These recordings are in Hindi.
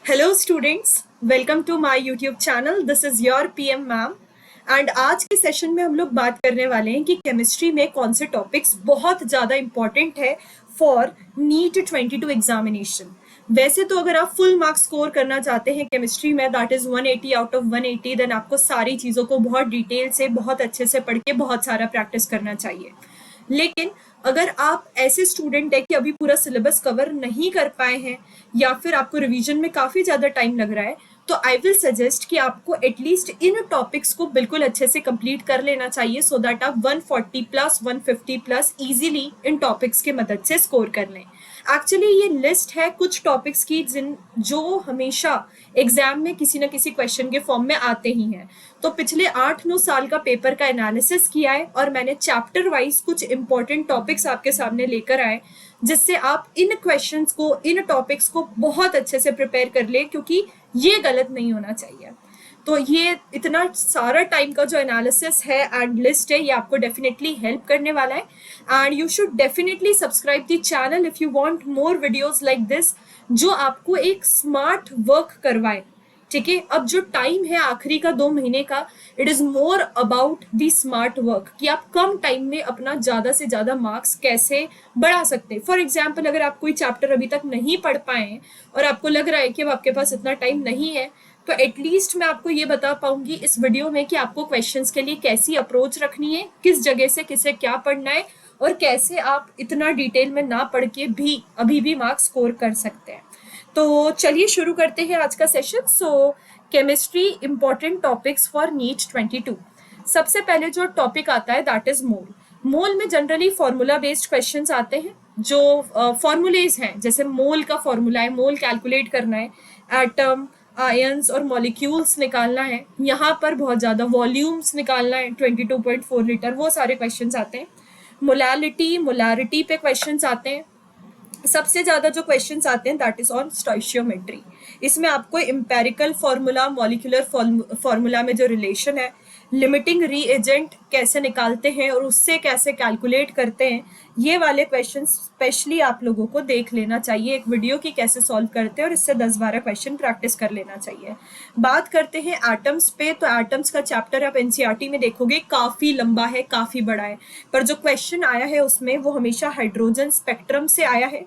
Hello students, welcome to my YouTube channel. This is your PM ma'am and आज के सेशन में हम लोग बात करने वाले हैं कि केमिस्ट्री में कौन से टॉपिक्स बहुत ज़्यादा इंपॉर्टेंट है फॉर नीट 22 एग्जामिनेशन। वैसे तो अगर आप फुल मार्क्स स्कोर करना चाहते हैं केमिस्ट्री में, that is 180 out of 180, then आपको सारी चीज़ों को बहुत डिटेल से, बहुत अच्छे से पढ़ के बहुत सारा प्रैक्टिस करना चाहिए। लेकिन अगर आप ऐसे स्टूडेंट है कि अभी पूरा सिलेबस कवर नहीं कर पाए हैं या फिर आपको रिवीजन में काफ़ी ज़्यादा टाइम लग रहा है, तो आई विल सजेस्ट कि आपको एटलीस्ट इन टॉपिक्स को बिल्कुल अच्छे से कंप्लीट कर लेना चाहिए सो दैट आप 140 प्लस 150 प्लस इजीली इन टॉपिक्स के मदद से स्कोर कर लें। एक्चुअली ये लिस्ट है कुछ टॉपिक्स की जो हमेशा एग्जाम में किसी ना किसी क्वेश्चन के फॉर्म में आते ही हैं। तो पिछले 8-9 साल का पेपर का एनालिसिस किया है और मैंने चैप्टर वाइज कुछ इंपॉर्टेंट टॉपिक्स आपके सामने लेकर आए, जिससे आप इन क्वेश्चंस को, इन टॉपिक्स को बहुत अच्छे से प्रिपेयर कर ले, क्योंकि ये गलत नहीं होना चाहिए। तो ये इतना सारा टाइम का जो एनालिसिस है एंड लिस्ट है, ये आपको डेफिनेटली हेल्प करने वाला है and you should definitely subscribe the channel if you want more videos like this, जो आपको एक स्मार्ट वर्क करवाए। ठीक है, अब जो टाइम है आखिरी का 2 महीने का, it is more about the smart work कि आप कम टाइम में अपना ज्यादा से ज्यादा मार्क्स कैसे बढ़ा सकते हैं। फॉर एग्जाम्पल, अगर आप कोई चैप्टर अभी तक नहीं पढ़ पाए और आपको लग रहा है कि अब आपके पास इतना टाइम नहीं है, तो एटलीस्ट मैं आपको ये बता पाऊंगी इस वीडियो में कि आपको क्वेश्चंस के लिए कैसी अप्रोच रखनी है, किस जगह से किसे क्या पढ़ना है और कैसे आप इतना डिटेल में ना पढ़ के भी अभी भी मार्क्स स्कोर कर सकते हैं। तो चलिए शुरू करते हैं आज का session. So chemistry important topics for NEET 22। सबसे पहले जो टॉपिक आता है दैट इज मोल। मोल में जनरली फॉर्मूला बेस्ड क्वेश्चंस आते हैं, जो फॉर्मूलेज हैं, जैसे मोल का फॉर्मूला है, मोल कैलकुलेट करना है, एटम, आयंस और मॉलिक्यूल्स निकालना है, यहाँ पर बहुत ज़्यादा वॉल्यूम्स निकालना है, 22.4 लीटर, वो सारे क्वेश्चंस आते हैं। मोलारिटी पे क्वेश्चंस आते हैं। सबसे ज्यादा जो क्वेश्चंस आते हैं दैट इज ऑन स्टोइशियोमेट्री। इसमें आपको एम्पेरिकल फार्मूला, मॉलिक्यूलर फार्मूला में जो रिलेशन है, लिमिटिंग रीएजेंट कैसे निकालते हैं और उससे कैसे कैलकुलेट करते हैं, ये वाले क्वेश्चन स्पेशली आप लोगों को देख लेना चाहिए एक वीडियो की कैसे सॉल्व करते हैं, और इससे 10-12 क्वेश्चन प्रैक्टिस कर लेना चाहिए। बात करते हैं एटम्स पे, तो एटम्स का चैप्टर आप एनसीईआरटी में देखोगे काफी लंबा है, काफी बड़ा है, पर जो क्वेश्चन आया है उसमें वो हमेशा हाइड्रोजन स्पेक्ट्रम से आया है।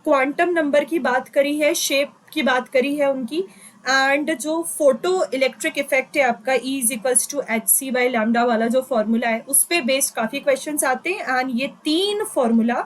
क्वांटम नंबर की बात करी है, शेप की बात करी है उनकी, एंड जो फोटो इलेक्ट्रिक इफेक्ट है आपका E is equals to hc/λ वाला जो फॉर्मूला है, उस पे बेस्ड काफी क्वेश्चंस आते हैं एंड ये 3 फॉर्मूला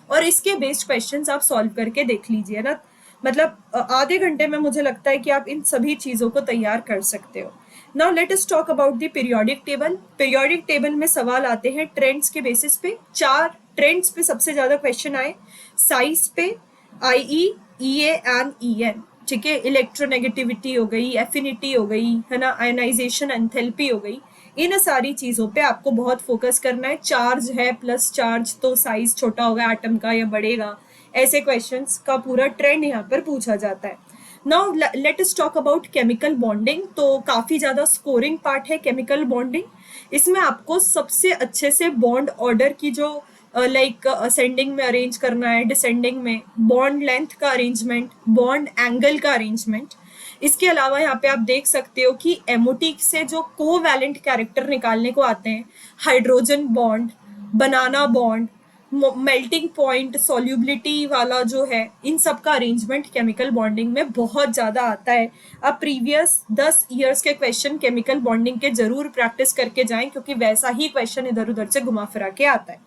और इसके बेस्ड क्वेश्चंस आप सॉल्व करके देख लीजिए ना। मतलब आधे घंटे में मुझे लगता है कि आप इन सभी चीजों को तैयार कर सकते हो। Now let us talk about the periodic table. Periodic table में सवाल आते हैं ट्रेंड्स के बेसिस पे। 4 ट्रेंड्स पे सबसे ज्यादा क्वेश्चन आए, साइज पे, IE, EA एंड EN। ठीक है, इलेक्ट्रोनेगेटिविटी हो गई, एफिनिटी हो गई, है ना, आयनाइजेशन, एंथैल्पी हो गई, इन सारी चीजों पे आपको बहुत फोकस करना है। चार्ज है, प्लस चार्ज, तो साइज छोटा होगा एटम का या बढ़ेगा, ऐसे क्वेश्चंस का पूरा ट्रेंड यहाँ पर पूछा जाता है। Now let us talk about chemical bonding. तो काफी ज्यादा स्कोरिंग पार्ट है केमिकल बॉन्डिंग। इसमें आपको सबसे अच्छे से बॉन्ड ऑर्डर की जो लाइक असेंडिंग में अरेंज करना है, डिसेंडिंग में, बॉन्ड लेंथ का अरेंजमेंट, बॉन्ड एंगल का अरेंजमेंट। इसके अलावा यहाँ पे आप देख सकते हो कि एमओटी से जो कोवैलेंट कैरेक्टर निकालने को आते हैं, हाइड्रोजन बॉन्ड, बनाना बॉन्ड, मेल्टिंग पॉइंट, सॉल्युबिलिटी वाला जो है, इन सब का अरेंजमेंट केमिकल बॉन्डिंग में बहुत ज्यादा आता है। अब प्रीवियस 10 ईयर्स के क्वेश्चन केमिकल बॉन्डिंग के जरूर प्रैक्टिस करके जाएं, क्योंकि वैसा ही क्वेश्चन इधर उधर से घुमा फिरा के आता है।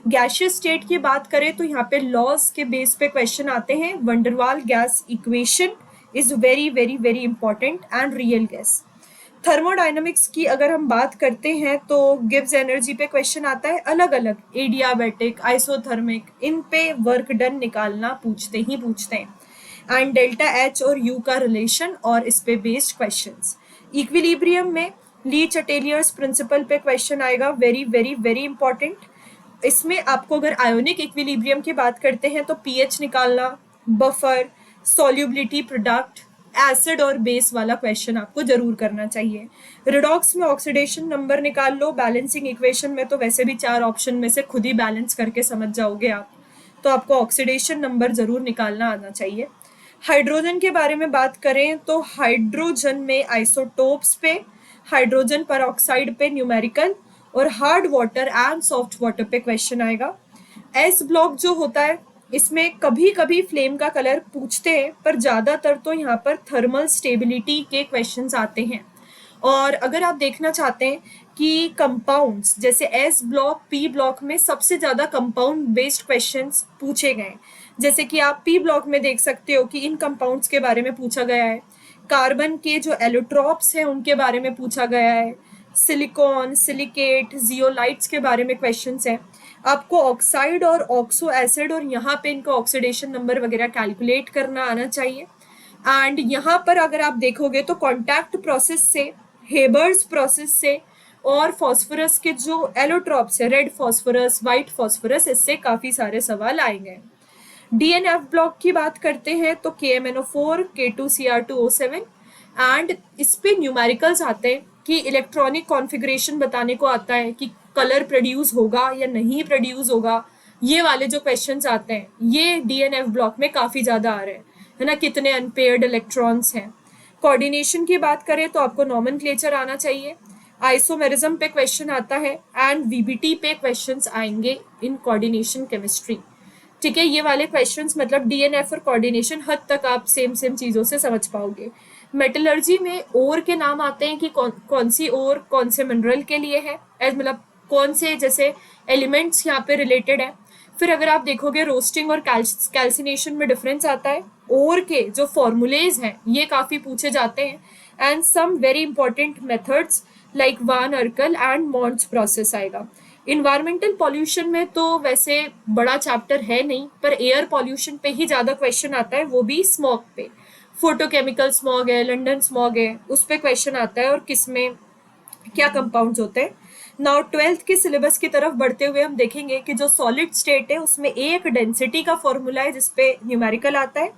गैशियस स्टेट की बात करें तो यहाँ पे लॉज के बेस पे क्वेश्चन आते हैं। Van der Waals gas equation is very very very important and real gas. Thermodynamics की अगर हम बात करते हैं तो गिब्स एनर्जी पे क्वेश्चन आता है, अलग अलग एडियाबैटिक, आइसोथर्मिक, इन पे वर्क डन निकालना पूछते ही पूछते हैं, एंड डेल्टा H और U का रिलेशन और इस पे बेस्ड क्वेश्चंस। इक्विलिब्रियम में ली चटेलियर्स प्रिंसिपल पे क्वेश्चन आएगा, वेरी वेरी वेरी इंपॉर्टेंट। इसमें आपको अगर आयोनिक इक्विलिब्रियम की बात करते हैं तो पीएच निकालना, बफर, सॉल्युबिलिटी, प्रोडक्ट, एसिड और बेस वाला क्वेश्चन आपको जरूर करना चाहिए। रिडॉक्स में ऑक्सीडेशन नंबर निकाल लो। बैलेंसिंग इक्वेशन में तो वैसे भी 4 ऑप्शन में से खुद ही बैलेंस करके समझ जाओगे आप, तो आपको ऑक्सीडेशन नंबर जरूर निकालना आना चाहिए। हाइड्रोजन के बारे में बात करें तो हाइड्रोजन में आइसोटोप्स पे, हाइड्रोजन परऑक्साइड पे न्यूमेरिकल, और hard water and soft water पे क्वेश्चन आएगा। एस ब्लॉक जो होता है इसमें कभी कभी फ्लेम का कलर पूछते हैं, पर ज़्यादातर तो यहाँ पर थर्मल स्टेबिलिटी के क्वेश्चंस आते हैं। और अगर आप देखना चाहते हैं कि कंपाउंड्स जैसे एस ब्लॉक, पी ब्लॉक में सबसे ज़्यादा कंपाउंड बेस्ड क्वेश्चंस पूछे गए, जैसे कि आप पी ब्लॉक में देख सकते हो कि इन कंपाउंड्स के बारे में पूछा गया है, कार्बन के जो एलोट्रॉप्स हैं उनके बारे में पूछा गया है, सिलिकॉन, सिलिकेट, जियोलाइट्स के बारे में क्वेश्चंस हैं। आपको ऑक्साइड और ऑक्सो एसिड और यहाँ पे इनका ऑक्सीडेशन नंबर वगैरह कैलकुलेट करना आना चाहिए। एंड यहाँ पर अगर आप देखोगे तो कॉन्टैक्ट प्रोसेस से, हेबर्स प्रोसेस से, और फॉस्फोरस के जो एलोट्रॉप्स है, रेड फॉस्फोरस, वाइट फॉस्फोरस, इससे काफ़ी सारे सवाल आएंगे। डीएनएफ ब्लॉक की बात करते हैं तो KMNO4, K2Cr2O7, एंड इस पे न्यूमेरिकल्स आते हैं कि इलेक्ट्रॉनिक कॉन्फ़िगरेशन बताने को आता है कि कलर प्रोड्यूस होगा या नहीं प्रोड्यूस होगा। ये वाले जो क्वेश्चंस आते हैं ये डीएनएफ ब्लॉक में काफ़ी ज़्यादा आ रहे हैं, है ना, कितने अनपेयर्ड इलेक्ट्रॉन्स हैं। कोऑर्डिनेशन की बात करें तो आपको नॉमेनक्लेचर आना चाहिए, आइसोमेरिज्म पे क्वेश्चन आता है, एंड वीबीटी पे क्वेश्चंस आएंगे इन कोऑर्डिनेशन केमिस्ट्री। ठीक है, ये वाले क्वेश्चंस मतलब डीएनएफ और कोऑर्डिनेशन हद तक आप सेम चीज़ों से समझ पाओगे। मेटलर्जी में ओर के नाम आते हैं कि कौन सी ओर कौन से मिनरल के लिए है, मतलब कौन से जैसे एलिमेंट्स यहाँ पे रिलेटेड है। फिर अगर आप देखोगे रोस्टिंग और कैल्सिनेशन में डिफरेंस आता है, ओर के जो फॉर्मूलेज हैं ये काफ़ी पूछे जाते हैं, and some very important methods like van Arkel and Mond's process आएगा। इन्वायरमेंटल पॉल्यूशन में तो वैसे बड़ा चैप्टर है नहीं, पर एयर पॉल्यूशन पे ही ज़्यादा क्वेश्चन आता है, वो भी स्मॉग पे। फोटोकेमिकल स्मॉग है, लंदन स्मॉग है, उस पर क्वेश्चन आता है और किस में क्या कंपाउंड्स होते हैं। नाउ 12th के सिलेबस की तरफ बढ़ते हुए हम देखेंगे कि जो सॉलिड स्टेट है उसमें एक डेंसिटी का फॉर्मूला है जिसपे न्यूमेरिकल आता है,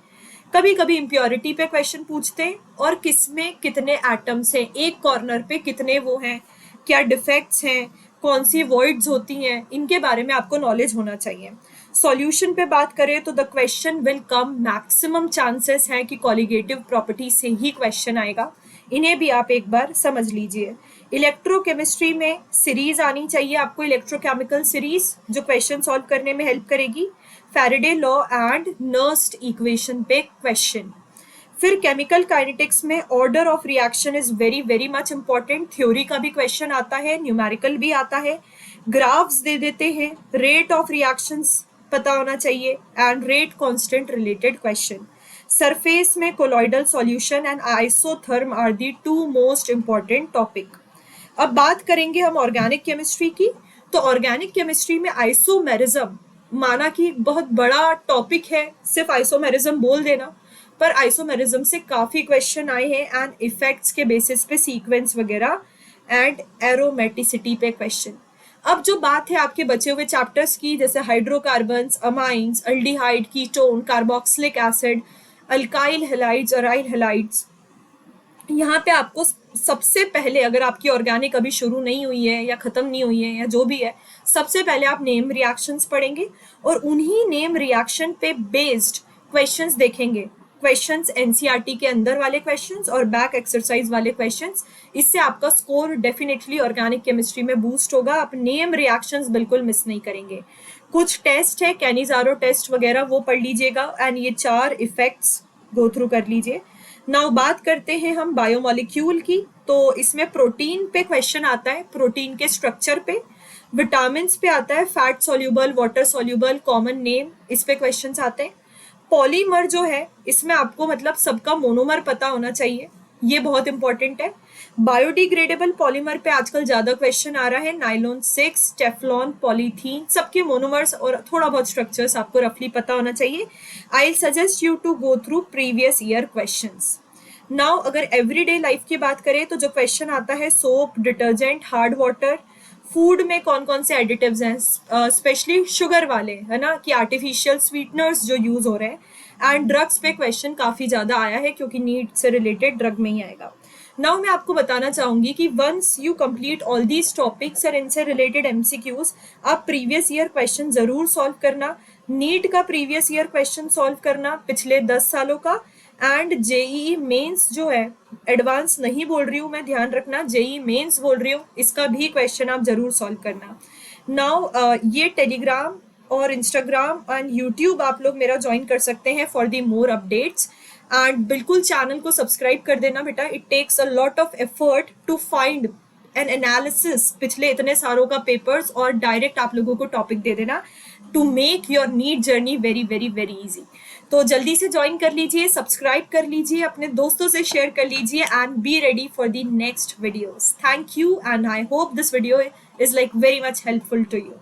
कभी कभी इम्प्योरिटी पे क्वेश्चन पूछते हैं, और किसमें कितने एटम्स हैं, एक कॉर्नर पे कितने वो हैं, क्या डिफेक्ट्स हैं, कौन सी वॉइड्स होती हैं, इनके बारे में आपको नॉलेज होना चाहिए। सॉल्यूशन पे बात करें तो the question will come, maximum chances हैं कि कॉलिगेटिव प्रॉपर्टी से ही क्वेश्चन आएगा, इन्हें भी आप एक बार समझ लीजिए। इलेक्ट्रोकेमिस्ट्री में सीरीज आनी चाहिए आपको, इलेक्ट्रोकेमिकल सीरीज, जो क्वेश्चन सॉल्व करने में हेल्प करेगी। Faraday law and Nernst equation पे क्वेश्चन। फिर केमिकल काइनेटिक्स में order of reaction is very much important, theory का भी क्वेश्चन आता है, न्यूमेरिकल भी आता है, ग्राफ्स दे देते हैं, रेट ऑफ रिएक्शंस पता होना चाहिए, and rate constant related question. Surface में colloidal solution and isotherm are the 2 most important topic. अब बात करेंगे हम ऑर्गेनिक केमिस्ट्री की, तो ऑर्गेनिक केमिस्ट्री में आइसोमेरिज्म माना कि बहुत बड़ा टॉपिक है, सिर्फ आइसोमेरिज्म बोल देना, पर आइसोमेरिज्म से काफ़ी क्वेश्चन आए हैं, एंड इफेक्ट्स के बेसिस पे सीक्वेंस वगैरह, एंड एरोमेटिसिटी पे क्वेश्चन। अब जो बात है आपके बचे हुए चैप्टर्स की, जैसे hydrocarbons, amines, aldehyde, ketone, carboxylic acid, alkyl halides, aryl halides, यहाँ पे आपको सबसे पहले, अगर आपकी ऑर्गेनिक अभी शुरू नहीं हुई है या ख़त्म नहीं हुई है या जो भी है, सबसे पहले आप नेम रिएक्शंस पढ़ेंगे और उन्हीं नेम रिएक्शन पे बेस्ड क्वेश्चंस देखेंगे। क्वेश्चंस एनसीईआरटी के अंदर वाले क्वेश्चंस और बैक एक्सरसाइज वाले क्वेश्चंस, इससे आपका स्कोर डेफिनेटली ऑर्गेनिक केमिस्ट्री में बूस्ट होगा। आप नेम रिएक्शंस बिल्कुल मिस नहीं करेंगे। कुछ टेस्ट है, कैनिजारो टेस्ट वगैरह, वो पढ़ लीजिएगा, एंड ये 4 इफेक्ट्स गो थ्रू कर लीजिए। नाउ बात करते हैं हम बायोमोलिक्यूल की, तो इसमें प्रोटीन पे क्वेश्चन आता है, प्रोटीन के स्ट्रक्चर पे। विटामिन्स पे आता है fat soluble, water soluble, common name, इस पे क्वेश्चंस आते हैं। पॉलीमर जो है इसमें आपको मतलब सबका मोनोमर पता होना चाहिए, ये बहुत इंपॉर्टेंट है। बायोडिग्रेडेबल पॉलीमर पे आजकल ज़्यादा क्वेश्चन आ रहा है, नाइलॉन 6, टेफ्लॉन, पॉलीथीन, सबके मोनोमर्स और थोड़ा बहुत स्ट्रक्चर्स आपको रफली पता होना चाहिए। I suggest you to go through previous year questions. Now अगर एवरीडे लाइफ की बात करें तो जो क्वेश्चन आता है soap, detergent, hard water, food में कौन कौन से एडिटिव्स हैं, स्पेशली शुगर वाले, है ना, कि आर्टिफिशियल स्वीटनर्स जो यूज़ हो रहे हैं, एंड ड्रग्स पे क्वेश्चन काफ़ी ज़्यादा आया है क्योंकि नीट से रिलेटेड ड्रग में ही आएगा। नाउ मैं आपको बताना चाहूँगी कि once you complete all these topics और इनसे रिलेटेड एमसीक्यूज, आप प्रीवियस ईयर क्वेश्चन ज़रूर सॉल्व करना, नीट का प्रीवियस ईयर क्वेश्चन सॉल्व करना पिछले 10 सालों का, एंड जेईई मेंस जो है, एडवांस नहीं बोल रही हूँ मैं, ध्यान रखना, जेईई मेंस बोल रही हूँ, इसका भी क्वेश्चन आप जरूर सॉल्व करना। नाउ ये टेलीग्राम और इंस्टाग्राम एंड यूट्यूब आप लोग मेरा ज्वाइन कर सकते हैं for the more updates. And बिल्कुल चैनल को सब्सक्राइब कर देना बेटा, it takes a lot of effort to find an analysis पिछले इतने सारों का पेपर्स, और डायरेक्ट आप लोगों को टॉपिक दे देना to make your NEET journey very very very easy. तो जल्दी से ज्वाइन कर लीजिए, सब्सक्राइब कर लीजिए, अपने दोस्तों से शेयर कर लीजिए, and be ready for the next videos. Thank you, and I hope this video is like very much helpful to you.